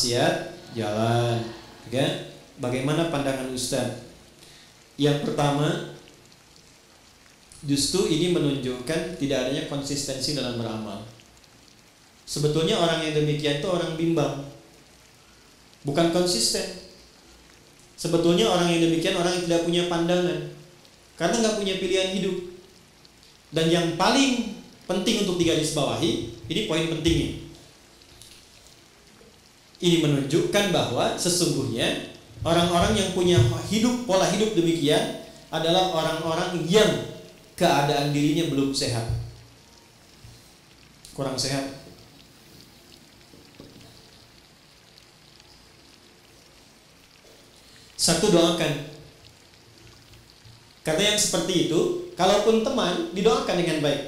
maksiat, jalan. Oke? Bagaimana pandangan Ustaz? Yang pertama, justru ini menunjukkan tidak adanya konsistensi dalam beramal. Sebetulnya orang yang demikian itu orang bimbang, bukan konsisten. Sebetulnya orang yang demikian orang yang tidak punya pandangan, karena nggak punya pilihan hidup. Dan yang paling penting untuk digarisbawahi, ini poin pentingnya. Ini menunjukkan bahwa sesungguhnya orang-orang yang punya pola hidup demikian adalah orang-orang yang keadaan dirinya belum sehat, kurang sehat. Satu, doakan. Kata yang seperti itu, kalaupun teman, didoakan dengan baik,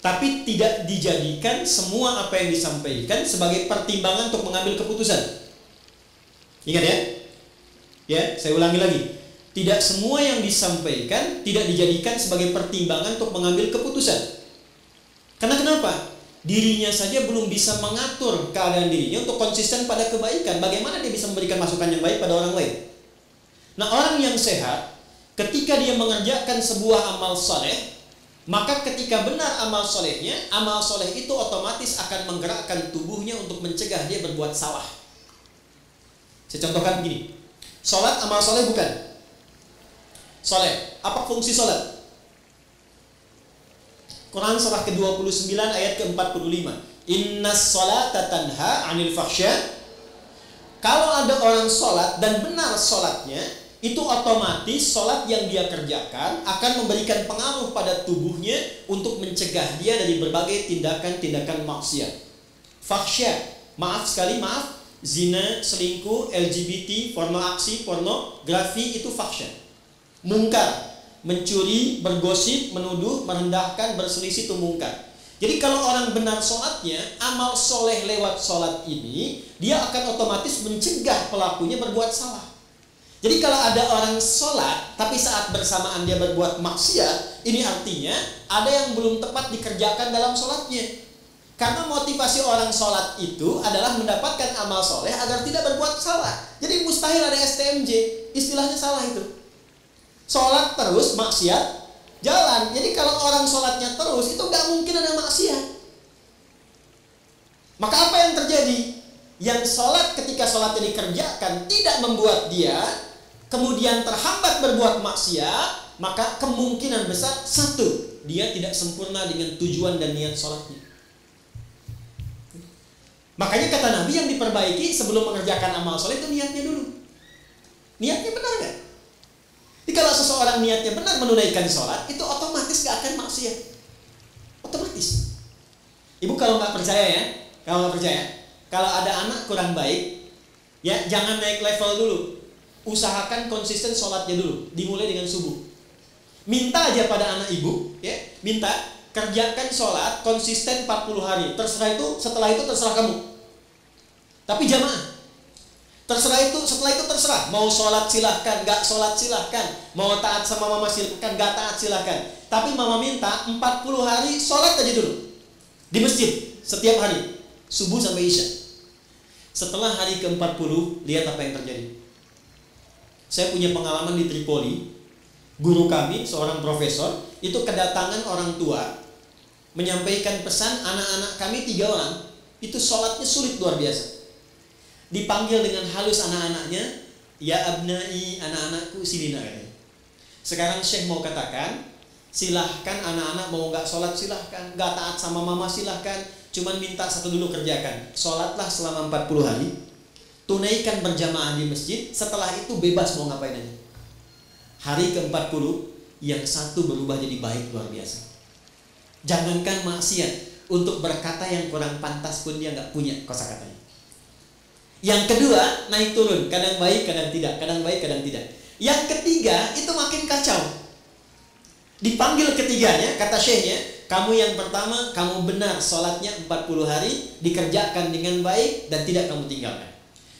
tapi tidak dijadikan semua apa yang disampaikan sebagai pertimbangan untuk mengambil keputusan. Ingat ya? Ya, saya ulangi lagi. Tidak semua yang disampaikan tidak dijadikan sebagai pertimbangan untuk mengambil keputusan. Karena kenapa? Dirinya saja belum bisa mengatur keadaan dirinya untuk konsisten pada kebaikan. Bagaimana dia bisa memberikan masukan yang baik pada orang lain? Nah, orang yang sehat, ketika dia mengerjakan sebuah amal soleh, maka ketika benar amal solehnya, amal soleh itu otomatis akan menggerakkan tubuhnya untuk mencegah dia berbuat salah. Saya contohkan begini. Sholat amal soleh bukan? Soleh. Apa fungsi sholat? Quran surah ke-29 ayat ke-45. Innas sholata tanha 'anil fahsya. Kalau ada orang sholat dan benar sholatnya, itu otomatis sholat yang dia kerjakan akan memberikan pengaruh pada tubuhnya untuk mencegah dia dari berbagai tindakan-tindakan maksiat. Fahsya, maaf, zina, selingkuh, LGBT, pornografi itu fahsya. Mungkar, mencuri, bergosip, menuduh, merendahkan, berselisih itu mungkar. Jadi kalau orang benar sholatnya, amal soleh lewat sholat ini, dia akan otomatis mencegah pelakunya berbuat salah. Jadi kalau ada orang sholat, tapi saat bersamaan dia berbuat maksiat, ini artinya ada yang belum tepat dikerjakan dalam sholatnya. Karena motivasi orang sholat itu adalah mendapatkan amal soleh agar tidak berbuat salah. Jadi mustahil ada STMJ, istilahnya salah itu. Sholat terus, maksiat jalan. Jadi kalau orang sholatnya terus, itu gak mungkin ada maksiat. Maka apa yang terjadi? Yang sholat ketika sholatnya dikerjakan tidak membuat dia kemudian terhambat berbuat maksiat, maka kemungkinan besar, satu, dia tidak sempurna dengan tujuan dan niat sholatnya. Makanya kata Nabi, yang diperbaiki sebelum mengerjakan amal soleh itu niatnya dulu. Niatnya benar gak? Jadi kalau seseorang niatnya benar menunaikan sholat, itu otomatis gak akan maksiat. Otomatis. Ibu kalau gak percaya ya, kalau ada anak kurang baik, ya jangan naik level dulu. Usahakan konsisten sholatnya dulu. Dimulai dengan subuh. Minta aja pada anak ibu, ya, minta kerjakan sholat konsisten 40 hari. Terserah itu, setelah itu terserah kamu. Tapi jamaah. Terserah itu, setelah itu terserah. Mau sholat silahkan, gak sholat silahkan. Mau taat sama mama silahkan, gak taat silahkan. Tapi mama minta 40 hari sholat aja dulu di masjid setiap hari, subuh sampai isya. Setelah hari ke-40, lihat apa yang terjadi. Saya punya pengalaman di Tripoli. Guru kami, seorang profesor, itu kedatangan orang tua menyampaikan pesan anak-anak kami 3 orang. Itu sholatnya sulit luar biasa. Dipanggil dengan halus anak-anaknya, ya abnai, anak-anakku sini nak. Sekarang Syekh mau katakan, silahkan anak-anak mau gak sholat silahkan, gak taat sama mama silahkan, cuman minta satu dulu kerjakan. Sholatlah selama 40 hari, tunaikan berjamaah di masjid, setelah itu bebas mau ngapain aja. Hari ke-40, yang satu berubah jadi baik luar biasa. Jangankan maksiat, untuk berkata yang kurang pantas pun dia gak punya kosakatanya. Yang kedua, naik turun, kadang baik, kadang tidak, kadang baik, kadang tidak. Yang ketiga, itu makin kacau. Dipanggil ketiganya, kata syekhnya, kamu yang pertama, kamu benar sholatnya 40 hari, dikerjakan dengan baik dan tidak kamu tinggalkan.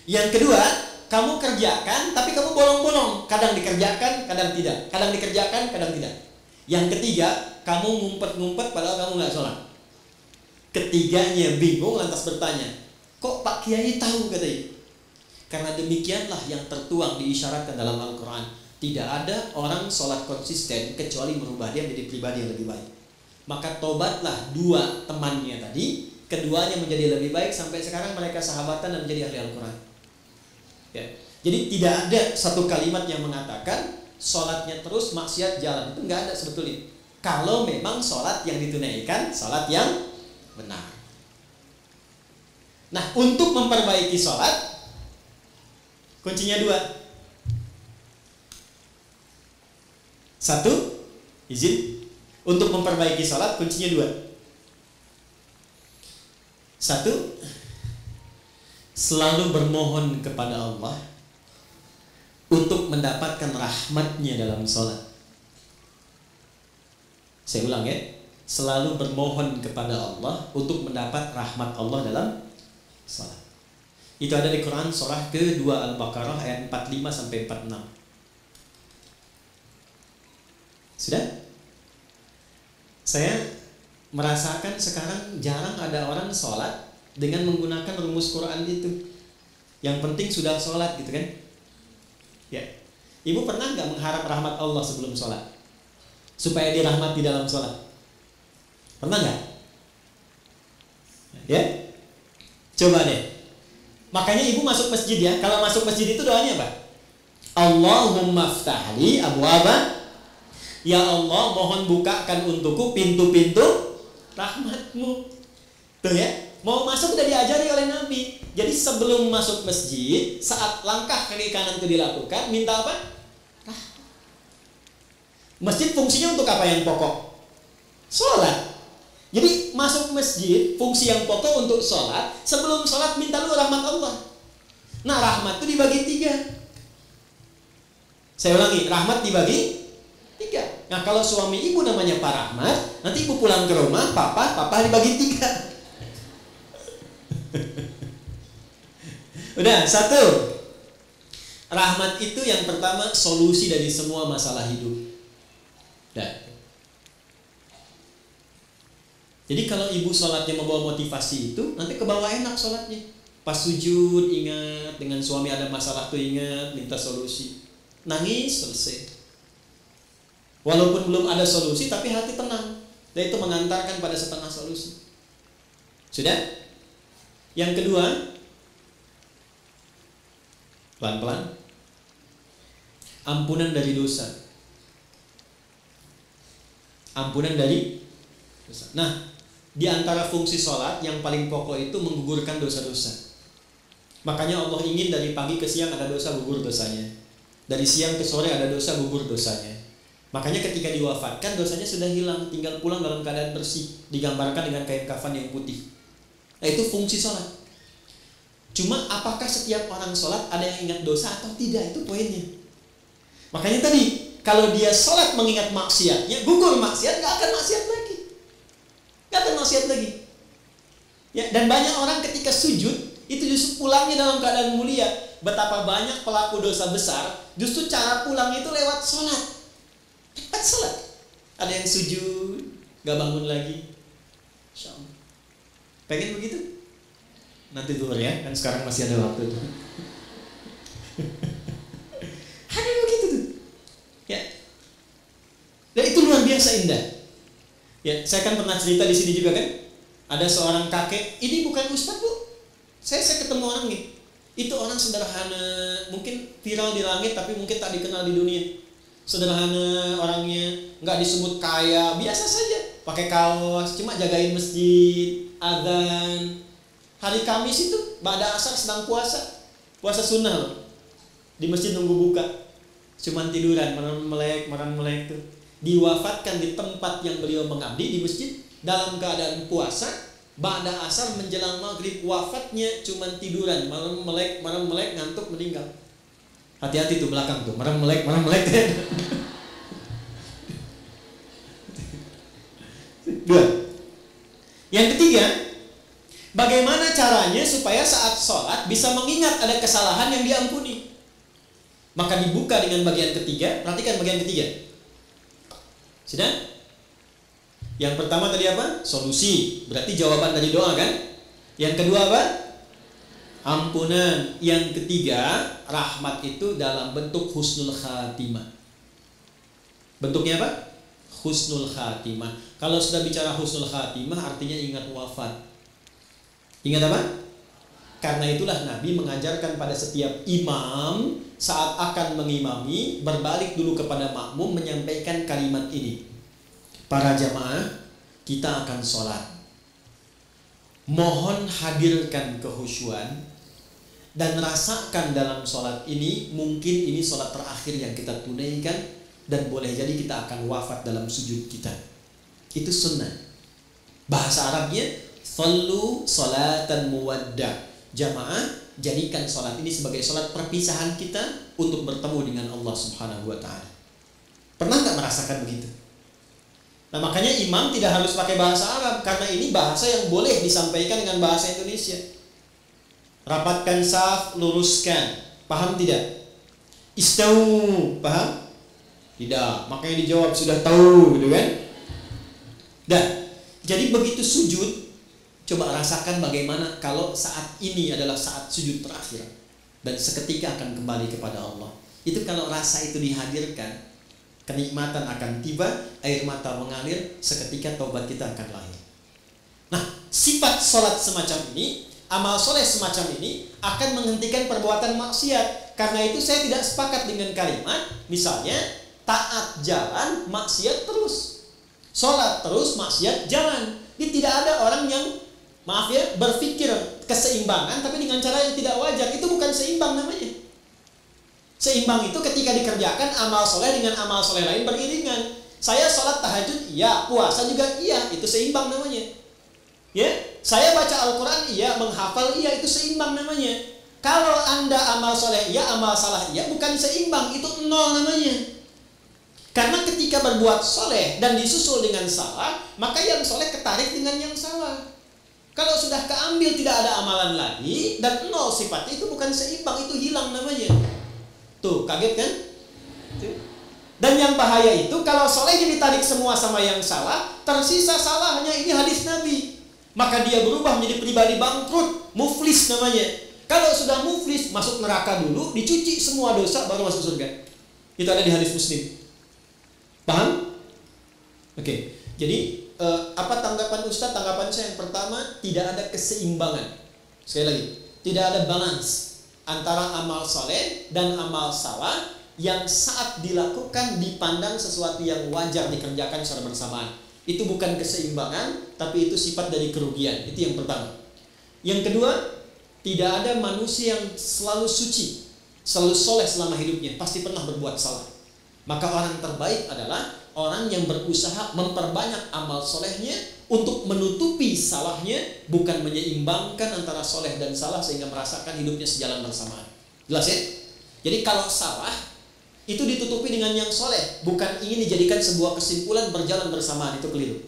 Yang kedua, kamu kerjakan tapi kamu bolong-bolong, kadang dikerjakan, kadang tidak, kadang dikerjakan, kadang tidak. Yang ketiga, kamu ngumpet-ngumpet padahal kamu gak sholat. Ketiganya bingung lantas bertanya, kok Pak Kiai tahu katanya? Karena demikianlah yang tertuang diisyaratkan dalam Al-Quran. Tidak ada orang sholat konsisten kecuali merubah dia menjadi pribadi yang lebih baik. Maka tobatlah dua temannya tadi, keduanya menjadi lebih baik sampai sekarang mereka sahabatan dan menjadi ahli Al-Quran. Ya. Jadi tidak ada satu kalimat yang mengatakan sholatnya terus maksiat jalan, itu nggak ada sebetulnya. Kalau memang sholat yang ditunaikan sholat yang benar. Nah, untuk memperbaiki sholat kuncinya dua. Satu, izin. Untuk memperbaiki sholat kuncinya dua. Satu, selalu bermohon kepada Allah untuk mendapatkan rahmatnya dalam sholat. Saya ulang ya, selalu bermohon kepada Allah untuk mendapat rahmat Allah dalam sholat. Itu ada di Quran surah ke-2 Al-Baqarah ayat 45 sampai 46. Sudah? Saya merasakan sekarang jarang ada orang sholat dengan menggunakan rumus Quran itu. Yang penting sudah sholat gitu kan? Ya. Ibu pernah nggak mengharap rahmat Allah sebelum sholat? Supaya dirahmati dalam sholat? Pernah nggak? Ya? Coba deh. Makanya ibu masuk masjid ya. Kalau masuk masjid itu doanya apa? Allahumma ftahli abwaba. Ya Allah, mohon bukakan untukku pintu-pintu rahmatmu. Tuh ya. Mau masuk udah diajari oleh Nabi. Jadi sebelum masuk masjid, saat langkah kaki kanan itu dilakukan, minta apa? Masjid fungsinya untuk apa yang pokok? Sholat. Jadi masuk masjid, fungsi yang pokok untuk sholat. Sebelum sholat minta lu rahmat Allah. Nah, rahmat itu dibagi 3. Saya ulangi, rahmat dibagi 3. Nah, kalau suami ibu namanya Pak Rahmat, nanti ibu pulang ke rumah, papa dibagi 3. Udah, 1. Rahmat itu yang pertama solusi dari semua masalah hidup. Dah. Jadi kalau ibu sholatnya membawa motivasi itu, nanti ke bawah enak sholatnya. Pas sujud ingat, dengan suami ada masalah tuh ingat, minta solusi. Nangis, selesai. Walaupun belum ada solusi, tapi hati tenang. Dan itu mengantarkan pada setengah solusi. Sudah? Yang kedua, pelan-pelan, ampunan dari dosa. Ampunan dari dosa. Nah, di antara fungsi sholat yang paling pokok itu menggugurkan dosa-dosa. Makanya Allah ingin dari pagi ke siang ada dosa, gugur dosanya. Dari siang ke sore ada dosa, gugur dosanya. Makanya ketika diwafatkan dosanya sudah hilang, tinggal pulang dalam keadaan bersih, digambarkan dengan kain kafan yang putih. Nah, itu fungsi sholat. Cuma apakah setiap orang sholat ada yang ingat dosa atau tidak, itu poinnya. Makanya tadi kalau dia sholat mengingat maksiatnya, gugur maksiat, gak akan maksiat lagi. Gak akan maksiat lagi. Ya, dan banyak orang ketika sujud itu justru pulangnya dalam keadaan mulia. Betapa banyak pelaku dosa besar, justru cara pulangnya itu lewat sholat. Lewat sholat. Ada yang sujud, gak bangun lagi. Insya Allah. Pengen begitu? Nanti dulu ya, kan sekarang masih ada waktu tuh. Ada begitu tuh. Ya. Dan itu luar biasa indah. Ya, saya kan pernah cerita di sini juga kan. Ada seorang kakek, ini bukan ustaz bu. Saya ketemu orang nih. Itu orang sederhana, mungkin viral di langit tapi mungkin tak dikenal di dunia. Sederhana orangnya, nggak disebut kaya, biasa saja. Pakai kaos, cuma jagain masjid, adzan. Hari Kamis itu ba'da asar sedang puasa. Puasa sunnah loh. Di masjid nunggu buka. Cuman tiduran, merem melek tuh. Diwafatkan di tempat yang beliau mengabdi di masjid dalam keadaan puasa. Ba'da asar menjelang maghrib, wafatnya cuman tiduran, merem melek ngantuk meninggal. Hati-hati tuh belakang tuh, merem melek. Dua. Yang ketiga, bagaimana caranya supaya saat sholat bisa mengingat ada kesalahan yang diampuni? Maka dibuka dengan bagian ketiga. Perhatikan bagian ketiga. Sudah? Yang pertama tadi apa? Solusi. Berarti jawaban dari doa kan? Yang kedua apa? ampunan. Yang ketiga, rahmat itu dalam bentuk husnul khatimah. Bentuknya apa? Husnul khatimah. Kalau sudah bicara husnul khatimah artinya ingat wafat. Ingat apa? Karena itulah Nabi mengajarkan pada setiap imam saat akan mengimami, berbalik dulu kepada makmum menyampaikan kalimat ini. Para jamaah, kita akan sholat. Mohon hadirkan kehusyuan dan rasakan dalam sholat ini, mungkin ini sholat terakhir yang kita tunaikan, dan boleh jadi kita akan wafat dalam sujud kita. Itu sunnah. Bahasa Arabnya sallu salatan muwadda. Jamaah, jadikan sholat ini sebagai sholat perpisahan kita untuk bertemu dengan Allah Subhanahu wa ta'ala. Pernah nggak merasakan begitu? Nah, makanya imam tidak harus pakai bahasa Arab, karena ini bahasa yang boleh disampaikan dengan bahasa Indonesia. Rapatkan saf, luruskan. Paham tidak? Istau, paham? Tidak, makanya dijawab sudah tahu, gitu kan? Dan jadi begitu sujud, coba rasakan bagaimana kalau saat ini adalah saat sujud terakhir dan seketika akan kembali kepada Allah. Itu kalau rasa itu dihadirkan, kenikmatan akan tiba, air mata mengalir, seketika taubat kita akan lahir. Nah, sifat sholat semacam ini, amal soleh semacam ini akan menghentikan perbuatan maksiat. Karena itu saya tidak sepakat dengan kalimat, misalnya taat jalan, maksiat terus. Sholat terus, maksiat jalan. Ini tidak ada orang yang, maaf ya, berpikir keseimbangan tapi dengan cara yang tidak wajar. Itu bukan seimbang namanya. Seimbang itu ketika dikerjakan amal soleh dengan amal soleh lain beriringan. Saya sholat tahajud, iya. Puasa juga, iya. Itu seimbang namanya. Ya, saya baca Al-Quran, iya. Menghafal, iya. Itu seimbang namanya. Kalau Anda amal soleh, iya. Amal salah, iya. Bukan seimbang, itu nol namanya. Karena ketika berbuat soleh dan disusul dengan salah, maka yang soleh ketarik dengan yang salah. Kalau sudah keambil tidak ada amalan lagi dan nol sifatnya, itu bukan seimbang, itu hilang namanya. Tuh, kaget kan? Dan yang bahaya itu kalau solehnya ditarik semua sama yang salah, tersisa salahnya. Ini hadis Nabi. Maka dia berubah menjadi pribadi bangkrut, muflis namanya. Kalau sudah muflis, masuk neraka dulu, dicuci semua dosa, baru masuk surga. Itu ada di hadis Muslim. Paham? Oke. Jadi apa tanggapan Ustaz? Tanggapan saya yang pertama, tidak ada keseimbangan. Sekali lagi, tidak ada balance antara amal soleh dan amal salah yang saat dilakukan dipandang sesuatu yang wajar dikerjakan secara bersamaan. Itu bukan keseimbangan, tapi itu sifat dari kerugian. Itu yang pertama. Yang kedua, tidak ada manusia yang selalu suci, selalu soleh selama hidupnya. Pasti pernah berbuat salah. Maka orang terbaik adalah orang yang berusaha memperbanyak amal solehnya untuk menutupi salahnya, bukan menyeimbangkan antara soleh dan salah sehingga merasakan hidupnya sejalan bersamaan. Jelas ya? Jadi kalau salah itu ditutupi dengan yang soleh, bukan ingin dijadikan sebuah kesimpulan berjalan bersamaan, itu keliru.